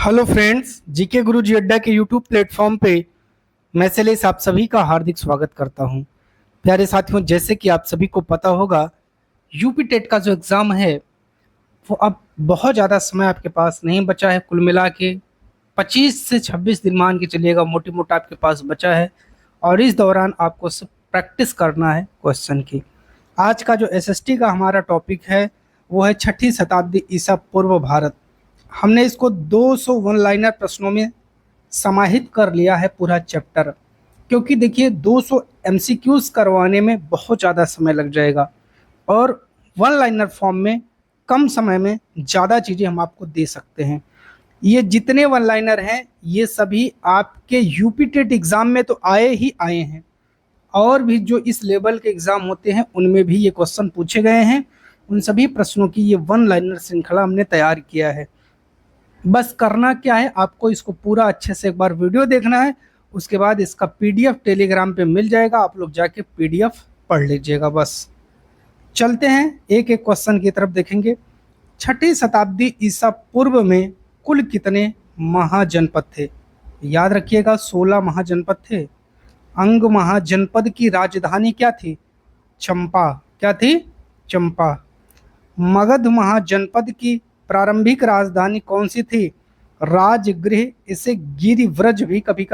Hello friends, GK गुरुजी अड्डा के YouTube platform पे मैं शैलेश आप सभी का हार्दिक स्वागत करता हूं। प्यारे साथियों, जैसे कि आप सभी को पता होगा, यूपी टेट का जो एग्ज़ाम है वो अब बहुत ज़्यादा समय आपके पास नहीं बचा है। कुल मिला के 25 से 26 दिन मान के चलिएगा, मोटी मोटा आपके पास बचा है। और इस दौरान आपको सब प्रैक्टिस करना है क्वेश्चन की। आज का जो एसएसटी का हमारा टॉपिक है वो है 6ठी शताब्दी ईसा पूर्व भारत। हमने इसको 200 वन लाइनर प्रश्नों में समाहित कर लिया है पूरा चैप्टर, क्योंकि देखिए 200 एमसीक्यूज करवाने में बहुत ज़्यादा समय लग जाएगा और वन लाइनर फॉर्म में कम समय में ज़्यादा चीज़ें हम आपको दे सकते हैं। ये जितने वन लाइनर हैं ये सभी आपके यूपी टेट एग्ज़ाम में तो आए ही आए हैं, और भी जो इस लेवल के एग्ज़ाम होते हैं उनमें भी ये क्वेश्चन पूछे गए हैं। उन सभी प्रश्नों की ये वन लाइनर श्रृंखला हमने तैयार किया है। बस करना क्या है, आपको इसको पूरा अच्छे से एक बार वीडियो देखना है, उसके बाद इसका पीडीएफ टेलीग्राम पे मिल जाएगा, आप लोग जाके पीडीएफ पढ़ लीजिएगा। बस चलते हैं, एक एक क्वेश्चन की तरफ देखेंगे। 6ठी शताब्दी ईसा पूर्व में कुल कितने महाजनपद थे? याद रखिएगा 16 महाजनपद थे। अंग महाजनपद की राजधानी क्या थी? चंपा। क्या थी? चंपा। मगध महाजनपद की प्रारंभिक राजधानी कौन सी थी? राजगृह। इसे गिरिव्रज भी कभी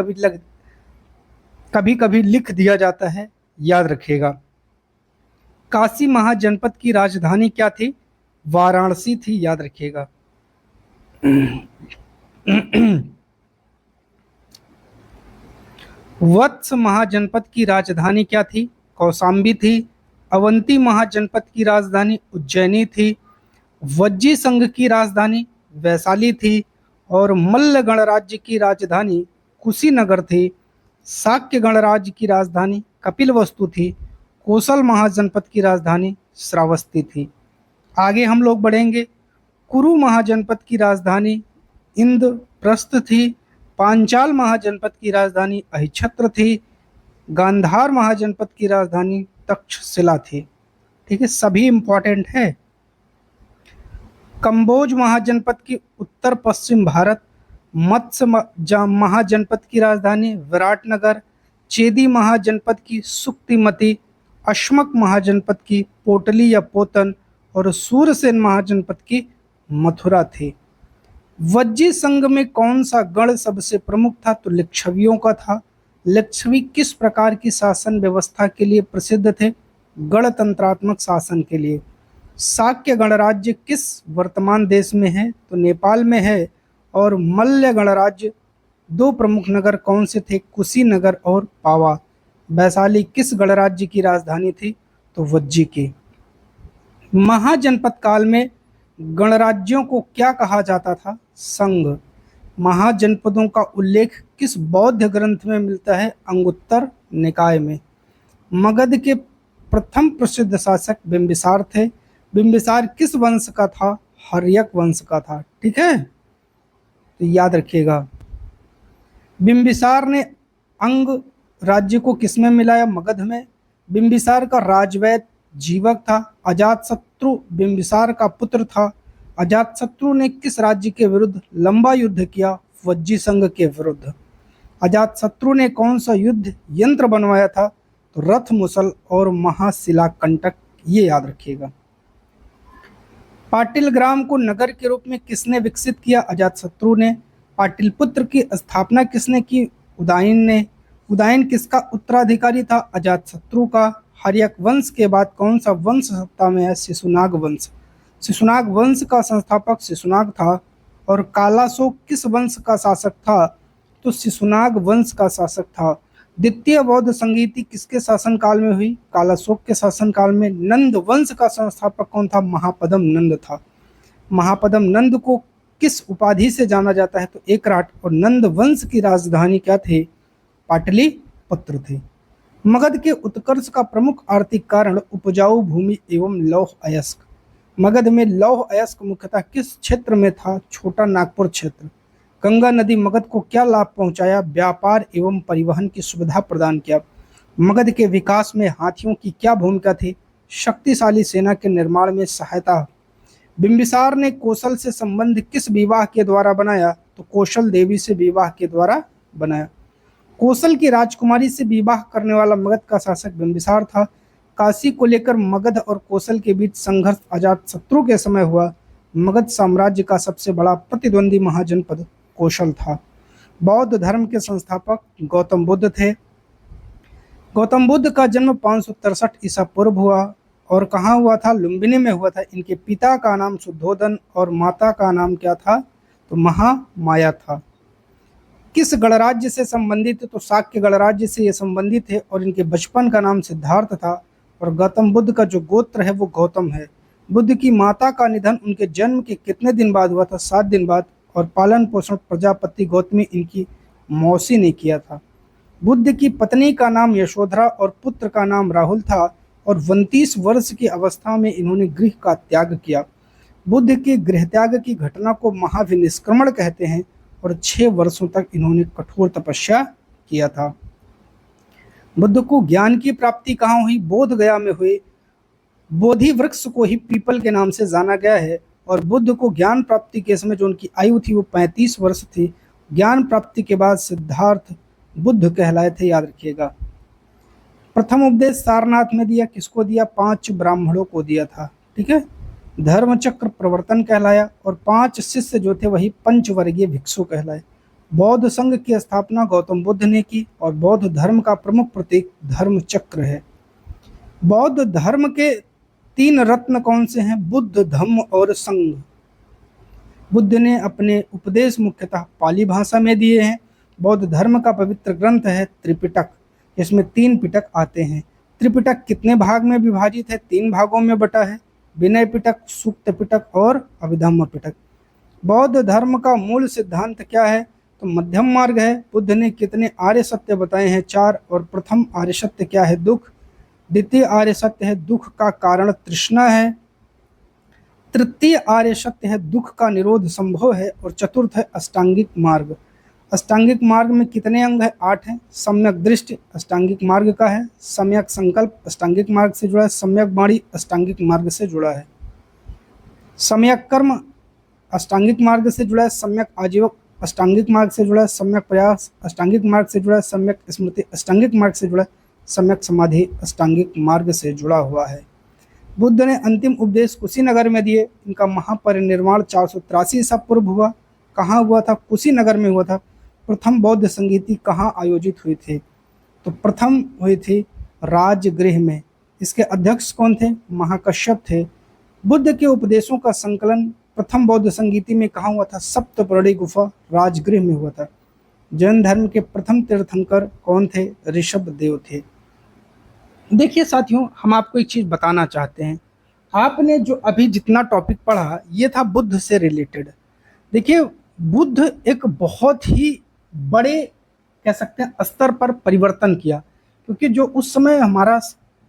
कभी लिख दिया जाता है, याद रखिएगा। काशी महाजनपद की राजधानी क्या थी? वाराणसी थी, याद रखिएगा। वत्स महाजनपद की राजधानी क्या थी? कौशाम्बी थी। अवंती महाजनपद की राजधानी उज्जैनी थी। वज्जी संघ की राजधानी वैशाली थी। और मल्ल गणराज्य की राजधानी कुशीनगर थी। शाक्य गणराज्य की राजधानी कपिलवस्तु थी। कोसल महाजनपद की राजधानी श्रावस्ती थी। आगे हम लोग बढ़ेंगे। कुरु महाजनपद की राजधानी इंद्रप्रस्थ थी। पांचाल महाजनपद की राजधानी अहिछत्र थी। गांधार महाजनपद की राजधानी तक्षशिला थी। ठीक है, सभी इंपॉर्टेंट है। कंबोज महाजनपद की उत्तर पश्चिम भारत। मत्स्य महाजनपद की राजधानी विराटनगर। चेदी महाजनपद की सुक्तिमती। अश्मक महाजनपद की पोटली या पोतन। और सूरसेन महाजनपद की मथुरा थी। वज्जी संघ में कौन सा गण सबसे प्रमुख था? तो लिच्छवियों का था। लिच्छवी किस प्रकार की शासन व्यवस्था के लिए प्रसिद्ध थे? गणतंत्रात्मक शासन के लिए। शाक्य गणराज्य किस वर्तमान देश में है? तो नेपाल में है। और मल्ल गणराज्य दो प्रमुख नगर कौन से थे? कुशीनगर और पावा। वैशाली किस गणराज्य की राजधानी थी? तो वज्जी की। महाजनपद काल में गणराज्यों को क्या कहा जाता था? संघ। महाजनपदों का उल्लेख किस बौद्ध ग्रंथ में मिलता है? अंगुत्तर निकाय में। मगध के प्रथम प्रसिद्ध शासक बिंबिसार थे। बिंबिसार किस वंश का था? हर्यक वंश का था। ठीक है, तो याद रखिएगा। बिंबिसार ने अंग राज्य को किसमें मिलाया? मगध में। बिंबिसार का राजवैद्य जीवक था। अजातशत्रु बिंबिसार का पुत्र था। अजातशत्रु ने किस राज्य के विरुद्ध लंबा युद्ध किया? वज्जी संघ के विरुद्ध। अजातशत्रु ने कौन सा युद्ध यंत्र बनवाया था? तो रथ मुसल और महाशिलाकंटक। ये याद रखिएगा। पाटिलग्राम को नगर के रूप में किसने विकसित किया? अजातशत्रु ने। पाटिलपुत्र की स्थापना किसने की? उदयन ने। उदयन किसका उत्तराधिकारी था? अजातशत्रु का। हर्यक वंश के बाद कौन सा वंश सत्ता में है? शिशुनाग वंश। शिशुनाग वंश का संस्थापक शिशुनाग था। और कालाशोक किस वंश का शासक था? तो शिशुनाग वंश का शासक था। द्वितीय बौद्ध संगीति किसके शासनकाल में हुई? कालाशोक के शासनकाल में। नंद वंश का संस्थापक कौन था? महापदम नंद था। महापदम नंद को किस उपाधि से जाना जाता है? तो एकराट। और नंद वंश की राजधानी क्या थी? पाटलिपुत्र थी। मगध के उत्कर्ष का प्रमुख आर्थिक कारण उपजाऊ भूमि एवं लौह अयस्क। मगध में लौह अयस्क मुख्यतः किस क्षेत्र में था? छोटा नागपुर क्षेत्र। गंगा नदी मगध को क्या लाभ पहुंचाया? व्यापार एवं परिवहन की सुविधा प्रदान किया। मगध के विकास में हाथियों की क्या भूमिका थी? शक्तिशाली सेना के निर्माण में सहायता। बिंबिसार ने कौशल से संबंध किस विवाह के द्वारा बनाया? तो कौशल देवी से विवाह के द्वारा बनाया। कौशल की राजकुमारी से विवाह करने वाला मगध का शासक बिंबिसार था। काशी को लेकर मगध और कौशल के बीच संघर्ष अजातशत्रु के समय हुआ। मगध साम्राज्य का सबसे बड़ा प्रतिद्वंदी महाजनपद कौशल था। बौद्ध धर्म के संस्थापक गौतम बुद्ध थे। गौतम बुद्ध का जन्म 563 ईसा पूर्व हुआ और कहाँ हुआ था? लुम्बिनी में हुआ था। इनके पिता का नाम शुद्धोदन और माता का नाम क्या था? तो महामाया था। किस गणराज्य से संबंधित? तो शाक्य गणराज्य से ये संबंधित है और इनके बचपन का नाम सिद्धार्थ था और गौतम बुद्ध का जो गोत्र है वो गौतम है। बुद्ध की माता का निधन उनके जन्म के कितने दिन बाद हुआ था? 7 दिन बाद। और पालन पोषण प्रजापति गौतमी इनकी मौसी ने किया था। बुद्ध की पत्नी का नाम यशोधरा और पुत्र का नाम राहुल था और 29 वर्ष की अवस्था में इन्होंने गृह का त्याग किया। बुद्ध के गृह त्याग की घटना को महाविनिष्क्रमण कहते हैं और 6 वर्षों तक इन्होंने कठोर तपस्या किया था। बुद्ध को ज्ञान की प्राप्ति कहाँ हुई? बोध गया में हुई। बोधि वृक्ष को ही पीपल के नाम से जाना गया है और बुद्ध को ज्ञान प्राप्ति के समय जो उनकी आयु थी वो 35 वर्ष थी। ज्ञान प्राप्ति के बाद सिद्धार्थ बुद्ध कहलाए थे, याद रखिएगा। प्रथम उपदेश सारनाथ में दिया, किसको दिया? 5 ब्राह्मणों को दिया था, ठीक है। धर्म चक्र प्रवर्तन कहलाया और 5 शिष्य जो थे वही पंचवर्गीय भिक्षु कहलाए। बौद्ध संघ की स्थापना गौतम बुद्ध ने की और बौद्ध धर्म का प्रमुख प्रतीक धर्म चक्र है। बौद्ध धर्म के 3 रत्न कौन से हैं? बुद्ध, धम्म और संघ। बुद्ध ने अपने उपदेश मुख्यतः पाली भाषा में दिए हैं। बौद्ध धर्म का पवित्र ग्रंथ है त्रिपिटक, इसमें 3 पिटक आते हैं। त्रिपिटक कितने भाग में विभाजित है? 3 भागों में बटा है। विनय पिटक, सूक्त पिटक और अभिधम्म पिटक। बौद्ध धर्म का मूल सिद्धांत क्या है? तो मध्यम मार्ग है। बुद्ध ने कितने आर्य सत्य बताए हैं? 4। और प्रथम आर्य सत्य क्या है? दुख। द्वितीय आर्य सत्य है दुख का कारण तृष्णा है। तृतीय आर्य सत्य है दुख का निरोध संभव है और चतुर्थ है अष्टांगिक मार्ग। अष्टांगिक मार्ग में कितने अंग है? 8 हैं। सम्यक दृष्टि अष्टांगिक मार्ग का है। सम्यक संकल्प अष्टांगिक मार्ग से जुड़ा है। सम्यक वाणी अष्टांगिक मार्ग से जुड़ा है। सम्यक कर्म अष्टांगिक मार्ग से जुड़ा है। सम्यक आजीवक अष्टांगिक मार्ग से जुड़ा है। सम्यक प्रयास अष्टांगिक मार्ग से जुड़ा है। सम्यक स्मृति अष्टांगिक मार्ग से जुड़ा है। सम्यक समाधि अष्टांगिक मार्ग से जुड़ा हुआ है। बुद्ध ने अंतिम उपदेश कुशीनगर में दिए। इनका महापरिनिर्वाण 483 ईसा पूर्व हुआ। कहाँ हुआ था? कुशीनगर में हुआ था। प्रथम बौद्ध संगीति कहाँ आयोजित हुई थी? तो प्रथम हुई थी राजगृह में। इसके अध्यक्ष कौन थे? महाकश्यप थे। बुद्ध के उपदेशों का संकलन प्रथम बौद्ध संगीति में कहाँ हुआ था? सप्तपर्णी गुफा राजगृह में हुआ था। जैन धर्म के प्रथम तीर्थंकर कौन थे? ऋषभ देव थे। देखिए साथियों, हम आपको एक चीज बताना चाहते हैं। आपने जो अभी जितना टॉपिक पढ़ा ये था बुद्ध से रिलेटेड। देखिए, बुद्ध एक बहुत ही बड़े कह सकते हैं स्तर पर परिवर्तन किया, क्योंकि जो उस समय हमारा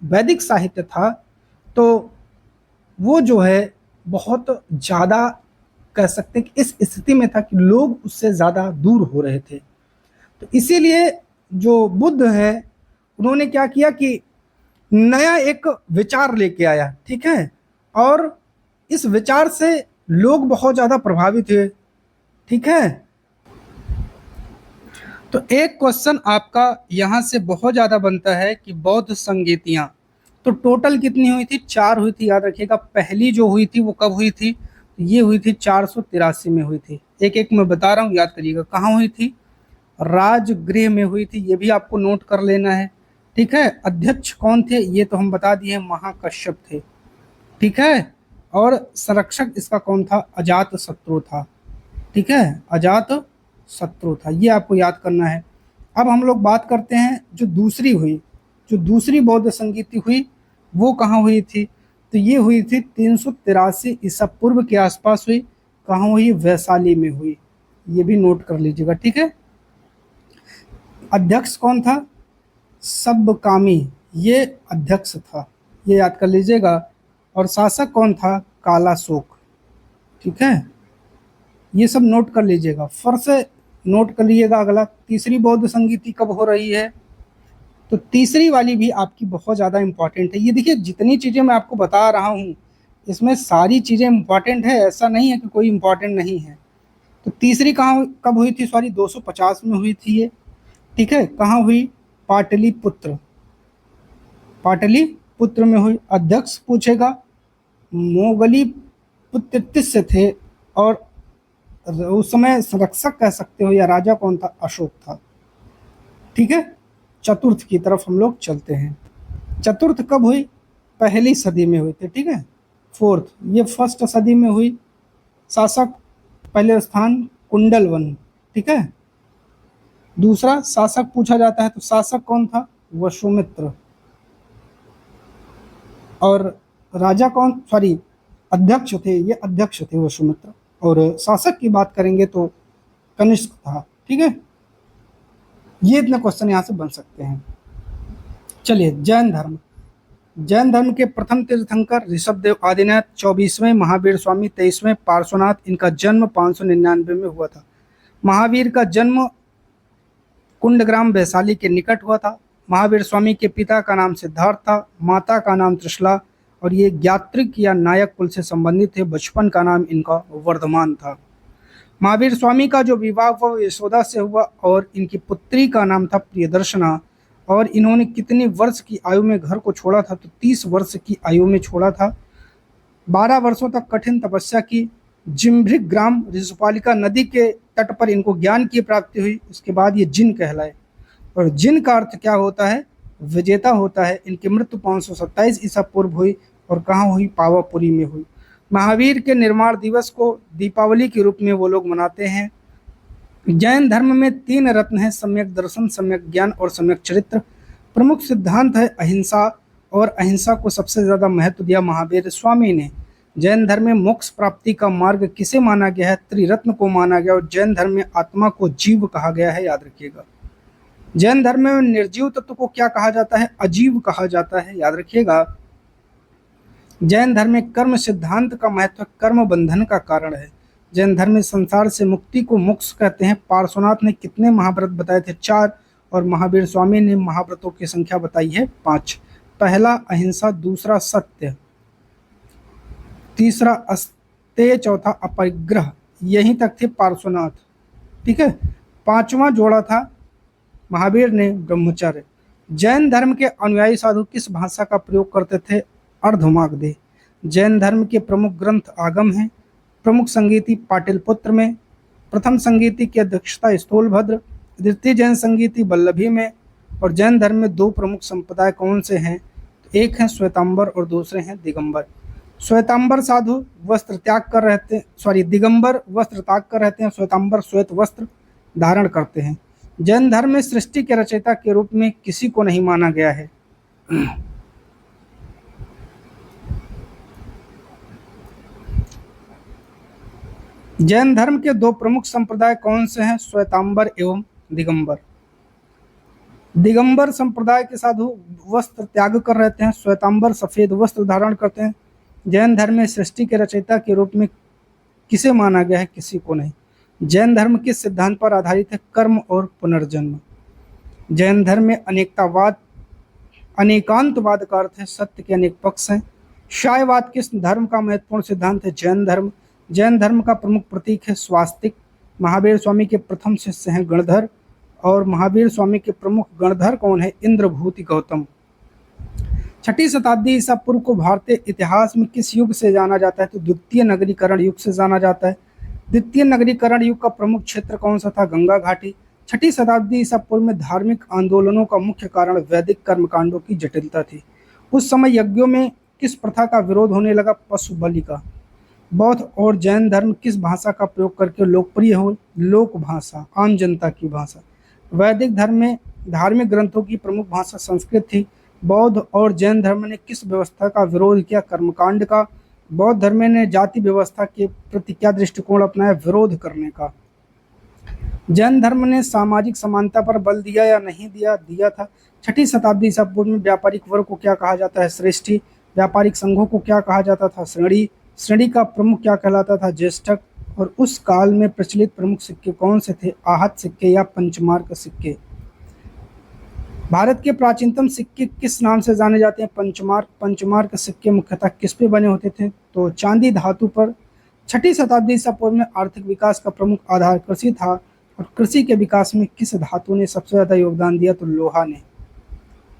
वैदिक साहित्य था तो वो जो है बहुत ज़्यादा कह सकते हैं कि इस स्थिति में था कि लोग उससे ज़्यादा दूर हो रहे थे। तो इसीलिए जो बुद्ध है उन्होंने क्या किया कि नया एक विचार लेके आया, ठीक है, और इस विचार से लोग बहुत ज़्यादा प्रभावित हुए, ठीक है। तो एक क्वेश्चन आपका यहाँ से बहुत ज़्यादा बनता है कि बौद्ध संगीतियाँ तो टोटल कितनी हुई थी? 4 हुई थी, याद रखिएगा। पहली जो हुई थी वो कब हुई थी? ये हुई थी 483 में हुई थी। एक एक मैं बता रहा हूँ, याद करिएगा। कहाँ हुई थी? राजगृह में हुई थी, ये भी आपको नोट कर लेना है, ठीक है। अध्यक्ष कौन थे? ये तो हम बता दिए, महाकश्यप थे, ठीक है। और संरक्षक इसका कौन था? अजात शत्रु था, ठीक है, अजात शत्रु था। ये आपको याद करना है। अब हम लोग बात करते हैं जो दूसरी हुई, जो दूसरी बौद्ध संगीति हुई वो कहाँ हुई थी? तो ये हुई थी 383 ईसा पूर्व के आसपास हुई। कहाँ हुई? वैशाली में हुई। ये भी नोट कर लीजिएगा, ठीक है। अध्यक्ष कौन था? सब्बकामी, ये अध्यक्ष था, ये याद कर लीजिएगा। और शासक कौन था? कालाशोक, ठीक है। ये सब नोट कर लीजिएगा, फिर से नोट कर लीजिएगा। अगला तीसरी बौद्ध संगीति कब हो रही है? तो तीसरी वाली भी आपकी बहुत ज़्यादा इंपॉर्टेंट है। ये देखिए, जितनी चीज़ें मैं आपको बता रहा हूँ इसमें सारी चीज़ें इंपॉर्टेंट है, ऐसा नहीं है कि कोई इंपॉर्टेंट नहीं है। तो तीसरी कहाँ कब हुई थी, सॉरी 250 में हुई थी ये, ठीक है। कहाँ हुई, पाटलिपुत्र, पाटलिपुत्र में हुई। अध्यक्ष पूछेगा, मोगली पुत्र थे, और उस समय संरक्षक कह सकते हो, या राजा कौन था, अशोक था, ठीक है। चतुर्थ की तरफ हम लोग चलते हैं। चतुर्थ कब हुई, पहली सदी में हुई थी, ठीक है। फोर्थ, ये फर्स्ट सदी में हुई। शासक पहले स्थान कुंडलवन, ठीक है। दूसरा शासक पूछा जाता है, तो शासक कौन था, वसुमित्र। और राजा कौन, सॉरी अध्यक्ष थे, ये अध्यक्ष थे वसुमित्र। और शासक की बात करेंगे तो कनिष्क था, ठीक है। ये इतने क्वेश्चन यहाँ से बन सकते हैं। चलिए, जैन धर्म। जैन धर्म के प्रथम तीर्थंकर ऋषभदेव आदिनाथ, 24वें महावीर स्वामी, 23वें पार्श्वनाथ। इनका जन्म 599 में हुआ था। महावीर का जन्म कुंडग्राम वैशाली के निकट हुआ था। महावीर स्वामी के पिता का नाम सिद्धार्थ था, माता का नाम त्रिशला, और ये ज्ञात्रिक या नायक कुल से संबंधित थे। बचपन का नाम इनका वर्धमान था। महावीर स्वामी का जो विवाह वो यशोदा से हुआ, और इनकी पुत्री का नाम था प्रियदर्शना। और इन्होंने कितनी वर्ष की आयु में घर को छोड़ा था, तो 30 वर्ष की आयु में छोड़ा था। 12 वर्षों तक कठिन तपस्या की। जिम्भृग ग्राम ऋषुपालिका नदी के तट पर इनको ज्ञान की प्राप्ति हुई। उसके बाद ये जिन कहलाए, और जिन का अर्थ क्या होता है, विजेता होता है। इनकी मृत्यु 527 ईसा पूर्व हुई, और कहाँ हुई, पावापुरी में हुई। महावीर के निर्माण दिवस को दीपावली के रूप में वो लोग मनाते हैं। जैन धर्म में 3 रत्न हैं, सम्यक दर्शन, सम्यक ज्ञान और सम्यक चरित्र। प्रमुख सिद्धांत है अहिंसा, और अहिंसा को सबसे ज़्यादा महत्व दिया महावीर स्वामी ने। जैन धर्म में मोक्ष प्राप्ति का मार्ग किसे माना गया है, त्रिरत्न को माना गया। और जैन धर्म में आत्मा को जीव कहा गया है, याद रखिएगा। जैन धर्म में निर्जीव तत्व को क्या कहा जाता है, अजीव कहा जाता है, याद रखिएगा। जैन धर्म में कर्म सिद्धांत का महत्व कर्म बंधन का कारण है। जैन धर्म में संसार से मुक्ति को मोक्ष कहते हैं। पार्श्वनाथ ने कितने महाव्रत बताए थे, 4। और महावीर स्वामी ने महाव्रतों की संख्या बताई है 5। पहला अहिंसा, दूसरा सत्य, तीसरा अस्तेय, चौथा अपरिग्रह। यहीं तक थे पार्श्वनाथ, ठीक है। 5वां जोड़ा था महावीर ने, ब्रह्मचर्य। जैन धर्म के अनुयायी साधु किस भाषा का प्रयोग करते थे, अर्धमागधी। जैन धर्म के प्रमुख ग्रंथ आगम हैं। प्रमुख संगीति पाटलिपुत्र में, प्रथम संगीति की अध्यक्षता स्थूलभद्र, द्वितीय जैन संगीति वल्लभी में। और जैन धर्म में 2 प्रमुख संप्रदाय कौन से हैं, एक हैं श्वेतांबर और दूसरे हैं दिगंबर। श्वेतांबर साधु वस्त्र त्याग कर रहते हैं, सॉरी दिगंबर वस्त्र त्याग कर रहते हैं, श्वेतांबर श्वेत वस्त्र धारण करते हैं। जैन धर्म में सृष्टि के रचयिता के रूप में किसी को नहीं माना गया है। जैन धर्म के 2 प्रमुख संप्रदाय कौन से हैं, श्वेतांबर एवं दिगंबर। दिगंबर संप्रदाय के साधु वस्त्र त्याग कर रहते हैं, श्वेतांबर सफेद वस्त्र धारण करते हैं। जैन धर्म में सृष्टि के रचयिता के रूप में किसे माना गया है, किसी को नहीं। जैन धर्म किस सिद्धांत पर आधारित है, कर्म और पुनर्जन्म। जैन धर्म में अनेकतावाद, अनेकांतवाद का अर्थ है सत्य के अनेक पक्ष हैं। शायवाद किस धर्म का महत्वपूर्ण सिद्धांत है, जैन धर्म। जैन धर्म का प्रमुख प्रतीक है स्वास्तिक। महावीर स्वामी के प्रथम शिष्य हैं गणधर, और महावीर स्वामी के प्रमुख गणधर कौन है, इंद्रभूति गौतम। 6ठी शताब्दी ईसा पूर्व को भारतीय इतिहास में किस युग से जाना जाता है, तो द्वितीय नगरीकरण युग से जाना जाता है। द्वितीय नगरीकरण युग का प्रमुख क्षेत्र कौन सा था, गंगा घाटी। 6ठी शताब्दी ईसा पूर्व में धार्मिक आंदोलनों का मुख्य कारण वैदिक कर्मकांडों की जटिलता थी। उस समय यज्ञों में किस प्रथा का विरोध होने लगा, पशु बलि का। बौद्ध और जैन धर्म किस भाषा का प्रयोग करके लोकप्रिय हो, लोक भाषा, आम जनता की भाषा। वैदिक धर्म में धार्मिक ग्रंथों की प्रमुख भाषा संस्कृत थी। बौद्ध और जैन धर्म ने किस व्यवस्था का विरोध किया, कर्मकांड का। बौद्ध धर्म ने जाति व्यवस्था के प्रति क्या दृष्टिकोण अपनाया, विरोध करने का। जैन धर्म ने सामाजिक समानता पर बल दिया या नहीं दिया, दिया था। 6ठी शताब्दी ईसा पूर्व में व्यापारिक वर्ग को क्या कहा जाता है, श्रेष्ठी। व्यापारिक संघों को क्या कहा जाता था, श्रेणी। श्रेणी का प्रमुख क्या कहलाता था, ज्येष्ठक। और उस काल में प्रचलित प्रमुख सिक्के कौन से थे, आहत सिक्के या पंचमार्क सिक्के। भारत के प्राचीनतम सिक्के किस नाम से जाने जाते हैं, पंचमार्क। पंचमार्क सिक्के मुख्यतः किस पे बने होते थे, तो चांदी धातु पर छठी शताब्दी ईसा पूर्व में आर्थिक विकास का प्रमुख आधार कृषि था, और कृषि के विकास में किस धातु ने सबसे ज्यादा योगदान दिया? तो लोहा ने।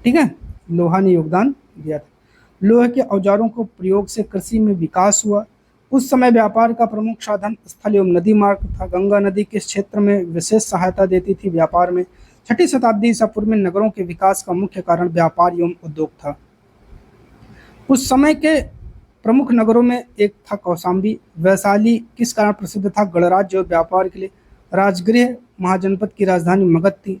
ठीक है, लोहा ने योगदान दिया था। लोहे के औजारों को प्रयोग से कृषि में विकास हुआ। उस समय व्यापार का प्रमुख साधन स्थल एवं नदी मार्ग था। गंगा नदी किस क्षेत्र में विशेष सहायता देती थी? व्यापार में। छठी शताब्दी ईसा पूर्व में नगरों के विकास का मुख्य कारण व्यापार एवं उद्योग था। उस समय के प्रमुख नगरों में एक था कौशाम्बी। वैशाली किस कारण प्रसिद्ध था? गणराज्य और व्यापार के लिए। राजगृह महाजनपद की राजधानी मगध थी।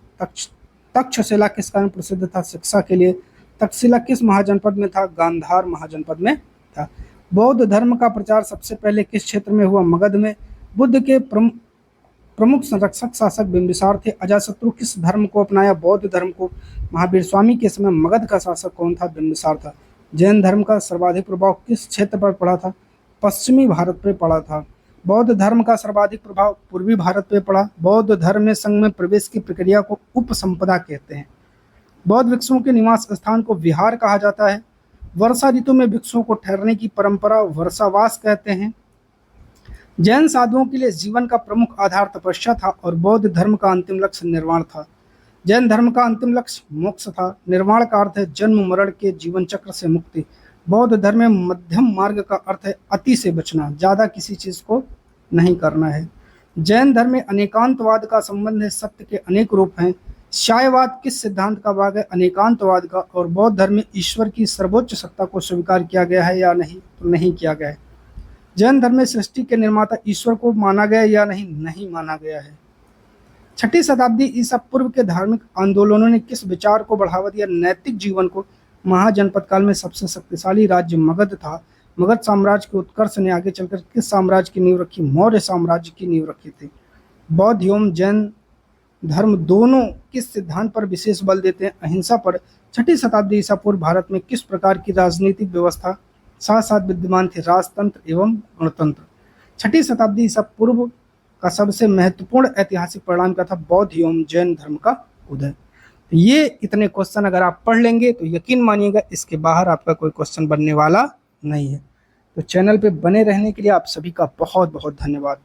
तक्षशिला किस कारण प्रसिद्ध था? शिक्षा के लिए। तक्षशिला किस महाजनपद में था? गांधार महाजनपद में था। बौद्ध धर्म का प्रचार सबसे पहले किस क्षेत्र में हुआ? मगध में। बुद्ध के प्रमुख संरक्षक शासक बिंबिसार थे। अजातशत्रु किस धर्म को अपनाया? बौद्ध धर्म को। महावीर स्वामी के समय मगध का शासक कौन था? बिंबिसार था। जैन धर्म का सर्वाधिक प्रभाव किस क्षेत्र पर पड़ा था? पश्चिमी भारत पर पड़ा था। बौद्ध धर्म का सर्वाधिक प्रभाव पूर्वी भारत पर पड़ा। बौद्ध धर्म में संघ में प्रवेश की प्रक्रिया को उपसंपदा कहते हैं। बौद्ध भिक्षुओं के निवास स्थान को विहार कहा जाता है। वर्षा ऋतु में भिक्षुओं को ठहरने की परंपरा वर्षावास कहते हैं। जैन साधुओं के लिए जीवन का प्रमुख आधार तपस्या था, और बौद्ध धर्म का अंतिम लक्ष्य निर्वाण था। जैन धर्म का अंतिम लक्ष्य मोक्ष था। निर्वाण का अर्थ है जन्म मरण के जीवन चक्र से मुक्ति। बौद्ध धर्म में मध्यम मार्ग का अर्थ है अति से बचना, ज्यादा किसी चीज को नहीं करना है। जैन धर्म में अनेकांतवाद का संबंध है। सत्य के अनेक रूप हैं। साम्यवाद किस सिद्धांत का भाग है? अनेकांतवाद का। और बौद्ध धर्म में ईश्वर की सर्वोच्च सत्ता को स्वीकार किया गया है या नहीं? तो नहीं किया गया है। जैन धर्म में सृष्टि के निर्माता ईश्वर को माना गया या नहीं? नहीं माना गया है। छठी शताब्दी ईसा पूर्व के धार्मिक आंदोलनों ने किस विचार को बढ़ावा दिया? नैतिक जीवन को। महाजनपद काल में सबसे शक्तिशाली राज्य मगध था। मगध साम्राज्य के उत्कर्ष ने आगे चलकर किस साम्राज्य की नींव रखी? मौर्य साम्राज्य की नींव रखी थी। बौद्ध एवं जैन धर्म दोनों किस सिद्धांत पर विशेष बल देते हैं? अहिंसा पर। छठी शताब्दी ईसा पूर्व भारत में किस प्रकार की राजनीतिक व्यवस्था साथ साथ विद्यमान थी? राजतंत्र एवं गणतंत्र। छठी शताब्दी ईसा पूर्व का सबसे महत्वपूर्ण ऐतिहासिक परिणाम क्या था? बौद्ध एवं जैन धर्म का उदय। ये इतने क्वेश्चन अगर आप पढ़ लेंगे तो यकीन मानिएगा इसके बाहर आपका कोई क्वेश्चन बनने वाला नहीं है। तो चैनल पे बने रहने के लिए आप सभी का बहुत बहुत धन्यवाद।